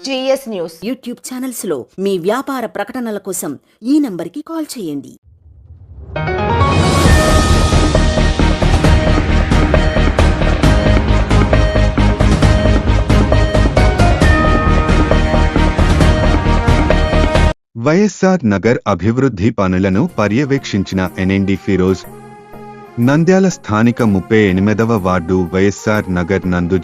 GS news YouTube channels లో మీ వ్యాపార ప్రకటనల కోసం ఈ నంబర్కి కాల్ చేయండి. వైఎస్ఆర్ నగర్ అభివృద్ధి పనులను పర్యవేక్షించిన ఎన్ఎండి ఫిరోజ్. నంద్యాల స్థానిక 38వ వార్డు వైఎస్ఆర్ నగర్ నందు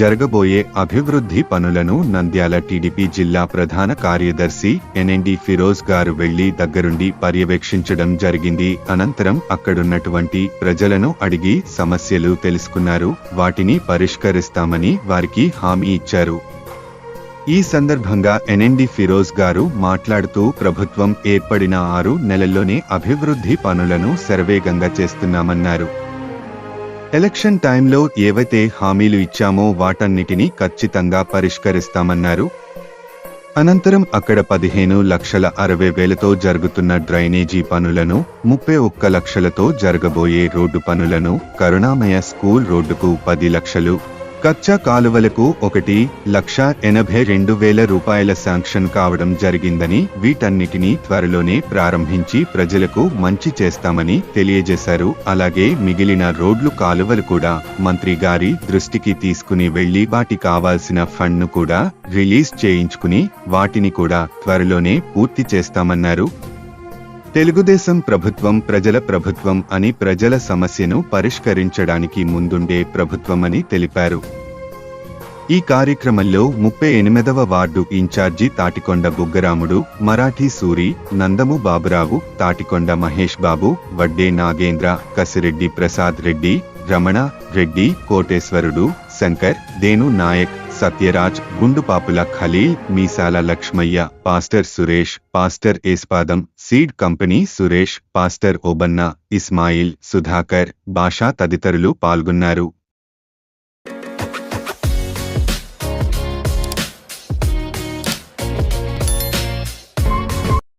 జరగబోయే అభివృద్ధి పనులను నంద్యాల టీడీపీ జిల్లా ప్రధాన కార్యదర్శి ఎన్ఎండి ఫిరోజ్ గారు వెళ్లి దగ్గరుండి పర్యవేక్షించడం జరిగింది. అనంతరం అక్కడున్నటువంటి ప్రజలను అడిగి సమస్యలు తెలుసుకున్నారు. వాటిని పరిష్కరిస్తామని వారికి హామీ ఇచ్చారు. ఈ సందర్భంగా ఎన్ఎండి ఫిరోజ్ గారు మాట్లాడుతూ ప్రభుత్వం ఏర్పడిన 6 నెలల్లోనే అభివృద్ధి పనులను శరవేగంగా చేస్తున్నామన్నారు. ఎలక్షన్ టైంలో ఏవైతే హామీలు ఇచ్చామో వాటన్నిటినీ ఖచ్చితంగా పరిష్కరిస్తామన్నారు. అనంతరం అక్కడ 15,60,000తో జరుగుతున్న డ్రైనేజీ పనులను, 31 లక్షలతో జరగబోయే రోడ్డు పనులను, కరుణామయ స్కూల్ రోడ్డుకు 10 లక్షలు, కచ్చా కాలువలకు 1,82,000 రూపాయల శాంక్షన్ కావడం జరిగిందని, వీటన్నిటినీ త్వరలోనే ప్రారంభించి ప్రజలకు మంచి చేస్తామని తెలియజేశారు. అలాగే మిగిలిన రోడ్లు, కాలువలు కూడా మంత్రి గారి దృష్టికి తీసుకుని వెళ్లి వాటి కావాల్సిన ఫండ్ను కూడా రిలీజ్ చేయించుకుని వాటిని కూడా త్వరలోనే పూర్తి చేస్తామన్నారు. తెలుగుదేశం ప్రభుత్వం ప్రజల ప్రభుత్వం అని, ప్రజల సమస్యను పరిష్కరించడానికి ముందుండే ప్రభుత్వమని తెలిపారు. ఈ కార్యక్రమంలో 38వ ward in charge Tatikonda Buggaramudu, Marathi Suri, Nandamu Baburao, Tatikonda Mahesh Babu, Vadde Nagendra, Kasireddy Prasad Reddy, Ramana Reddy, Koteswarudu, Shankar, Denu Naik, Satyaraj, Gundupapula Khaleel, Meesala Lakshmaiah, pastor Suresh, pastor Espadam, seed company Suresh, pastor Obanna, Ismail, Sudhakar, Basha తదితరులు పాల్గొన్నారు.